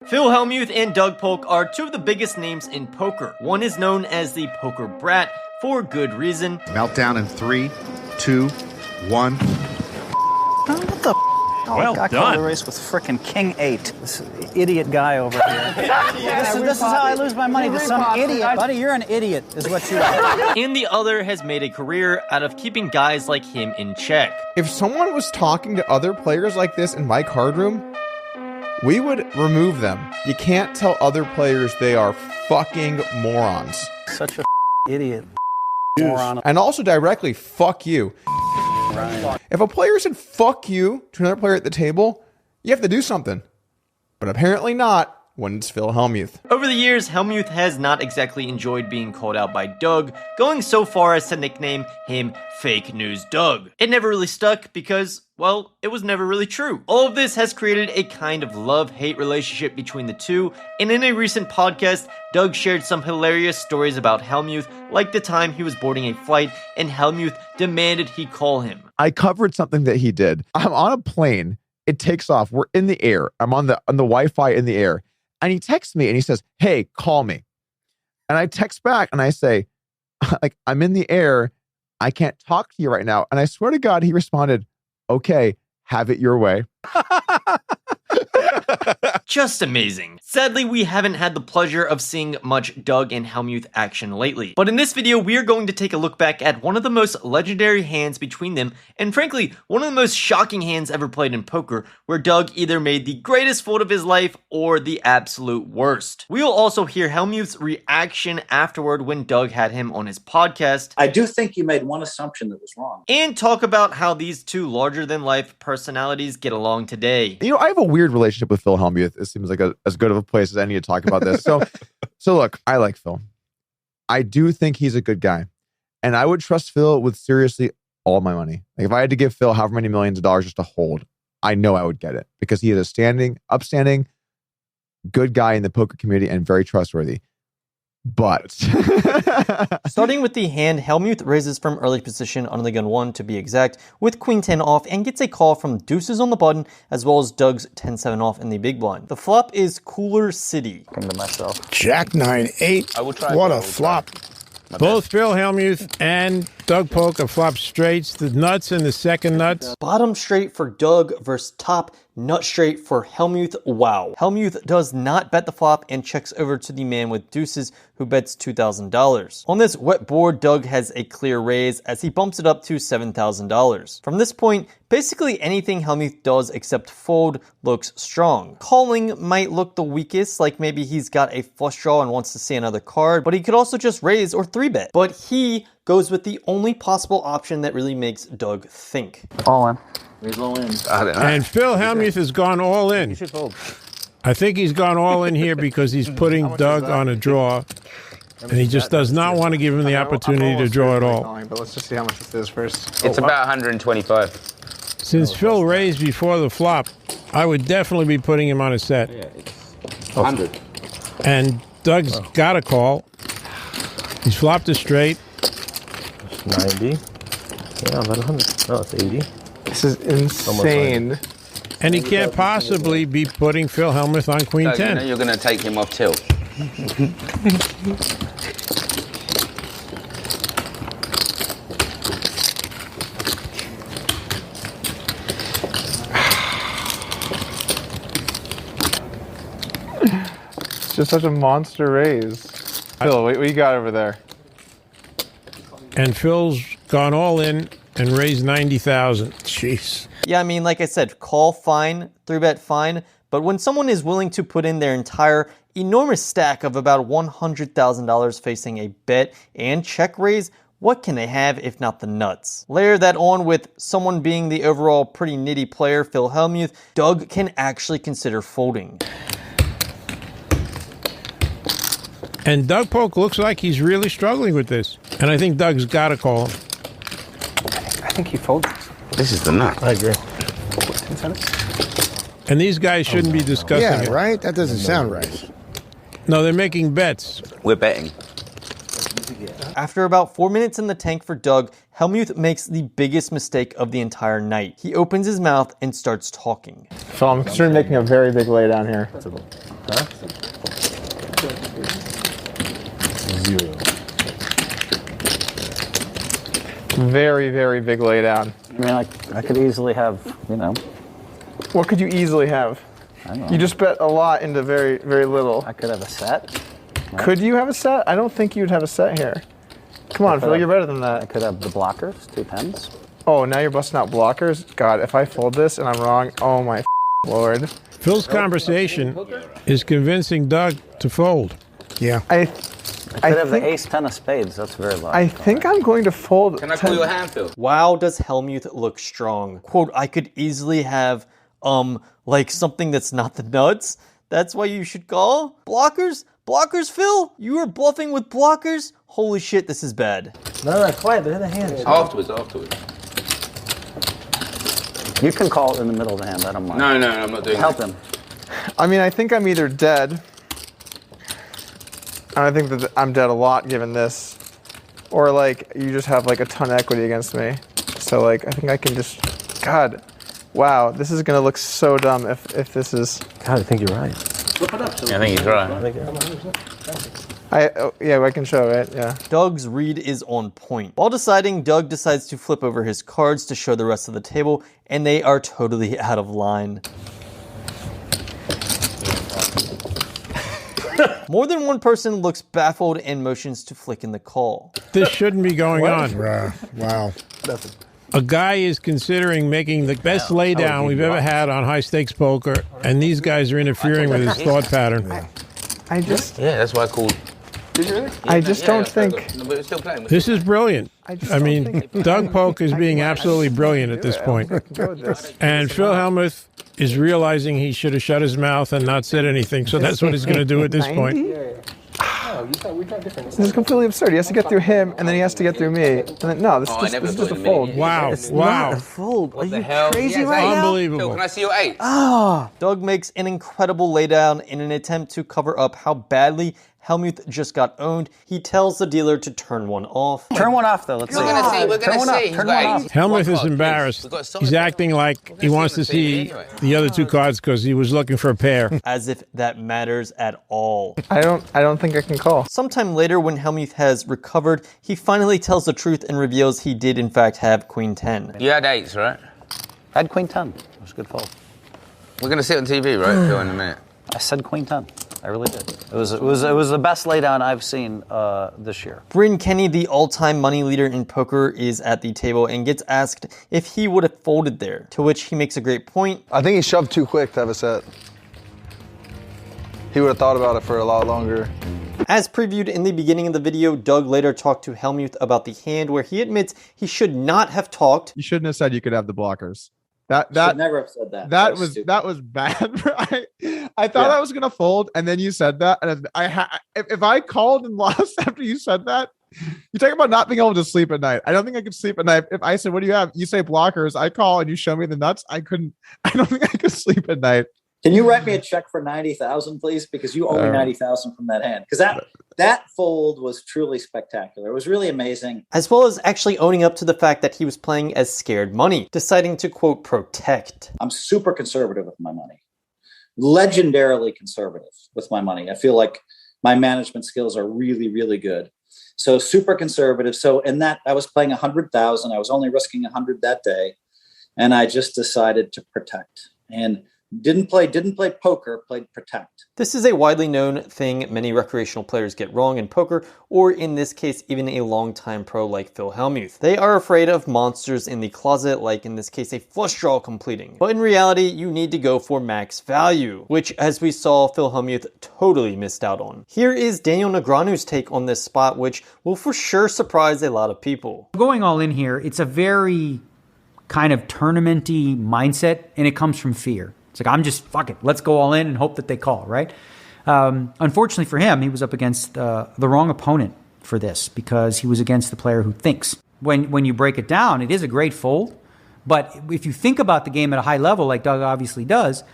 Phil Hellmuth and Doug Polk are two of the biggest names in poker. One is known as the poker brat for good reason. Meltdown in 3, 2, 1. What the Well I done. call the race with frickin' King 8. This idiot guy over here. this is how I lose my money to some idiot. Buddy, you're an idiot, is what you are. And the other has made a career out of keeping guys like him in check. If someone was talking to other players like this in my card room, we would remove them. You can't tell other players they are fucking morons. Such a idiot. Moron. And also directly, fuck you. Right. If a player said fuck you to another player at the table, you have to do something. But apparently not when it's Phil Hellmuth. Over the years, Hellmuth has not exactly enjoyed being called out by Doug, going so far as to nickname him Fake News Doug. It never really stuck because, well, it was never really true. All of this has created a kind of love-hate relationship between the two, and in a recent podcast, Doug shared some hilarious stories about Hellmuth, like the time he was boarding a flight and Hellmuth demanded he call him. I covered something that he did. I'm on a plane. It takes off. We're in the air. I'm on the Wi-Fi in the air. And he texts me and he says, hey, call me. And I text back and I say, like, I'm in the air. I can't talk to you right now. And I swear to God, he responded, okay, have it your way. Just amazing. Sadly, we haven't had the pleasure of seeing much Doug and Hellmuth action lately. But in this video, we are going to take a look back at one of the most legendary hands between them, and frankly, one of the most shocking hands ever played in poker, where Doug either made the greatest fold of his life or the absolute worst. We will also hear Hellmuth's reaction afterward when Doug had him on his podcast. I do think you made one assumption that was wrong. And talk about how these two larger-than-life personalities get along today. You know, I have a weird relationship with Phil Hellmuth. It seems like as good of a place as any to talk about this. So look, I like Phil. I do think he's a good guy. And I would trust Phil with seriously all my money. Like if I had to give Phil however many millions of dollars just to hold, I know I would get it because he is a upstanding, good guy in the poker community and very trustworthy. But starting with the hand, Hellmuth raises from early position on the gun 1 to be exact, with Queen 10 off and gets a call from deuces on the button as well as Doug's 10-7 off in the big blind. The flop is Cooler City. Come to myself. Jack 9-8. I will try. What a flop. Both Phil Hellmuth and Doug Polk are flop straights. The nuts and the second nuts. Bottom straight for Doug versus top nut straight for Hellmuth. Wow. Hellmuth does not bet the flop and checks over to the man with deuces who bets $2,000. On this wet board, Doug has a clear raise as he bumps it up to $7,000. From this point, basically anything Hellmuth does except fold looks strong. Calling might look the weakest, like maybe he's got a flush draw and wants to see another card, but he could also just raise or 3-bet. But he goes with the only possible option that really makes Doug think. All in. Raise low in. And Phil Hellmuth has gone all in. You should fold. I think he's gone all in here because he's putting Doug on a draw. And he just does not want to give him the opportunity to draw at all. But let's just see how much this is first. It's about 125. Since Phil raised before the flop, I would definitely be putting him on a set. Yeah, it's 100. And Doug's got a call. He's flopped a straight. 90. Yeah, about 100. No, it's 80. This is insane. And he can't possibly be putting Phil Hellmuth on Queen Doug, 10. you know you're going to take him off tilt. It's just such a monster raise. Phil, what you got over there? And Phil's gone all in and raised 90,000. Jeez. Yeah, I mean, like I said, call fine, 3-bet fine, but when someone is willing to put in their entire enormous stack of about $100,000 facing a bet and check raise, what can they have if not the nuts? Layer that on with someone being the overall pretty nitty player, Phil Hellmuth, Doug can actually consider folding. And Doug Polk looks like he's really struggling with this. And I think Doug's got to call him. I think he folds. This is the nut. I agree. And these guys shouldn't be discussing Yeah, it. right? That doesn't sound right. No, they're making bets. We're betting. After about 4 minutes in the tank for Doug, Hellmuth makes the biggest mistake of the entire night. He opens his mouth and starts talking. So I'm considering making a very big laydown here. Huh? 0. Very, very big laydown. I mean, I could easily have, you know. What could you easily have? I don't know. You just bet a lot into very, very little. I could have a set. Right? Could you have a set? I don't think you'd have a set here. Come on, Phil, you're better than that. I could have the blockers, 2 tens. Oh, now you're busting out blockers? God, if I fold this and I'm wrong, oh my Lord. Phil's conversation is convincing Doug to fold. Yeah. I could have the ace 10 of spades. That's very low. I think I'm going to fold. Can I call you a hand, Phil? Wow, does Hellmuth look strong. Quote, I could easily have, like something that's not the nuts. That's why you should call? Blockers? Blockers, Phil? You are bluffing with blockers? Holy shit, this is bad. No, quiet. They're the hands. Afterwards. You can call it in the middle of the hand. I don't mind. No, I'm not doing Help that. him. I mean, I think I'm either dead. And I think that I'm dead a lot given this. Or like, you just have like a ton of equity against me. So like, I think I can just, God, wow, this is gonna look so dumb if this is. God, I think you're right. I think he's right. Yeah, I can show it, yeah. Doug's read is on point. While deciding, Doug decides to flip over his cards to show the rest of the table, and they are totally out of line. More than one person looks baffled and motions to flick in the call. This shouldn't be going on. Wow. A guy is considering making the best laydown we've ever had on high stakes poker, and these guys are interfering with his thought pattern. I just. Yeah, that's why I called. Did you really? I just don't think. No, but we're still playing. This is brilliant. I mean, Doug Polk is being absolutely brilliant at this point. And Phil Hellmuth is realizing he should have shut his mouth and not said anything, so that's what he's going to do at this point. This is completely absurd. He has to get through him, and then he has to get through me. And then, no, this is just a fold. Wow, wow. Fold. What the hell? Crazy Yes, right now? Unbelievable. Phil, can I see your 8? Doug makes an incredible laydown in an attempt to cover up how badly Hellmuth just got owned. He tells the dealer to turn one off. Turn one off, though. Let's see. We're gonna see. He's Turn got one off. 8. Helmuth is embarrassed. He's acting like he wants to see the other 2 cards because he was looking for a pair. As if that matters at all. I don't think I can call. Sometime later, when Hellmuth has recovered, he finally tells the truth and reveals he did in fact have Queen 10. You had 8s, right? I had Queen 10. It was a good fold. We're gonna sit on TV, right, Phil, in a minute. I said Queen 10. I really did. It was the best laydown I've seen this year. Bryn Kenny, the all-time money leader in poker, is at the table and gets asked if he would have folded there, to which he makes a great point. I think he shoved too quick to have a set. He would have thought about it for a lot longer. As previewed in the beginning of the video, Doug later talked to Hellmuth about the hand where he admits he should not have talked. You shouldn't have said you could have the blockers. Should never have said that. That was bad. Right? I thought I was gonna fold, and then you said that, and if I called and lost after you said that, you talk about not being able to sleep at night. I don't think I could sleep at night. If I said, "What do you have?" You say blockers. I call and you show me the nuts. I don't think I could sleep at night. Can you write me a check for 90,000, please? Because you owe me 90,000 from that hand. Because that fold was truly spectacular. It was really amazing. As well as actually owning up to the fact that he was playing as scared money, deciding to, quote, protect. I'm super conservative with my money. Legendarily conservative with my money. I feel like my management skills are really, really good. So super conservative. So in that, I was playing 100,000. I was only risking 100 that day. And I just decided to protect. And didn't play poker, played protect. This is a widely known thing many recreational players get wrong in poker, or in this case, even a longtime pro like Phil Hellmuth. They are afraid of monsters in the closet, like in this case, a flush draw completing. But in reality, you need to go for max value, which as we saw, Phil Hellmuth totally missed out on. Here is Daniel Negreanu's take on this spot, which will for sure surprise a lot of people. Going all in here, it's a very kind of tournament-y mindset, and it comes from fear. It's like, I'm just, fuck it, let's go all in and hope that they call, right? Unfortunately for him, he was up against the wrong opponent for this because he was against the player who thinks. When you break it down, it is a great fold, but if you think about the game at a high level, like Doug obviously does,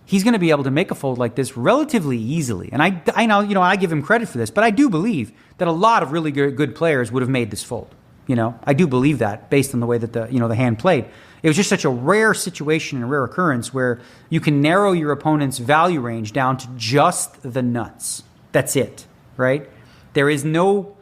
he's going to be able to make a fold like this relatively easily. And I know, I give him credit for this, but I do believe that a lot of really good players would have made this fold. I do believe that based on the way that the hand played. It was just such a rare situation and a rare occurrence where you can narrow your opponent's value range down to just the nuts. That's it, right? There is no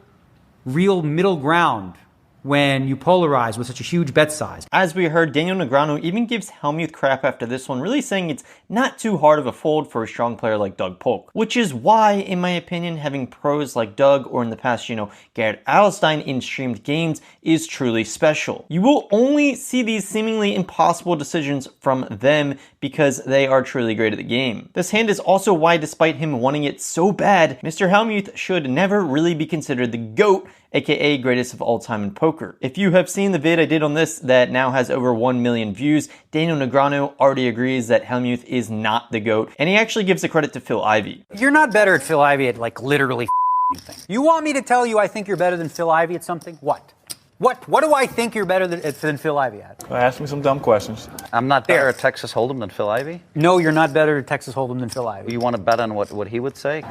real middle ground when you polarize with such a huge bet size. As we heard, Daniel Negreanu even gives Hellmuth crap after this one, really saying it's not too hard of a fold for a strong player like Doug Polk. Which is why, in my opinion, having pros like Doug or in the past, Garrett Alstein in streamed games is truly special. You will only see these seemingly impossible decisions from them because they are truly great at the game. This hand is also why, despite him wanting it so bad, Mr. Hellmuth should never really be considered the GOAT, aka greatest of all time in poker. If you have seen the vid I did on this that now has over 1 million views, Daniel Negreanu already agrees that Hellmuth is not the GOAT, and he actually gives the credit to Phil Ivey. You're not better at Phil Ivey at literally anything. You want me to tell you I think you're better than Phil Ivey at something? What? What do I think you're better than Phil Ivey at? Ask me some dumb questions. I'm not better at Texas Hold'em than Phil Ivey? No, you're not better at Texas Hold'em than Phil Ivey. You want to bet on what he would say?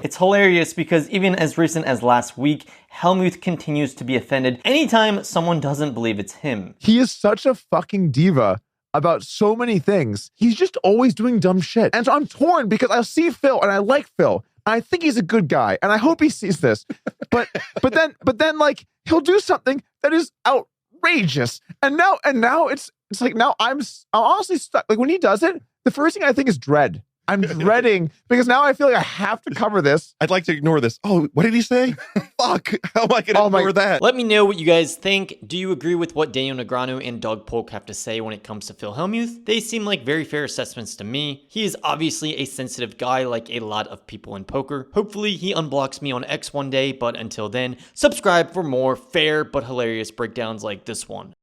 It's hilarious because even as recent as last week, Hellmuth continues to be offended anytime someone doesn't believe it's him. He is such a fucking diva about so many things. He's just always doing dumb shit. And so I'm torn because I see Phil and I like Phil. And I think he's a good guy. And I hope he sees this. But then like he'll do something that is outrageous. And now it's like now I'm honestly stuck. Like when he does it, the first thing I think is dread. I'm dreading because now I feel like I have to cover this. I'd like to ignore this. Oh, what did he say? Fuck. How am I going to ignore that? Let me know what you guys think. Do you agree with what Daniel Negreanu and Doug Polk have to say when it comes to Phil Hellmuth? They seem like very fair assessments to me. He is obviously a sensitive guy like a lot of people in poker. Hopefully he unblocks me on X one day, but until then, subscribe for more fair but hilarious breakdowns like this one.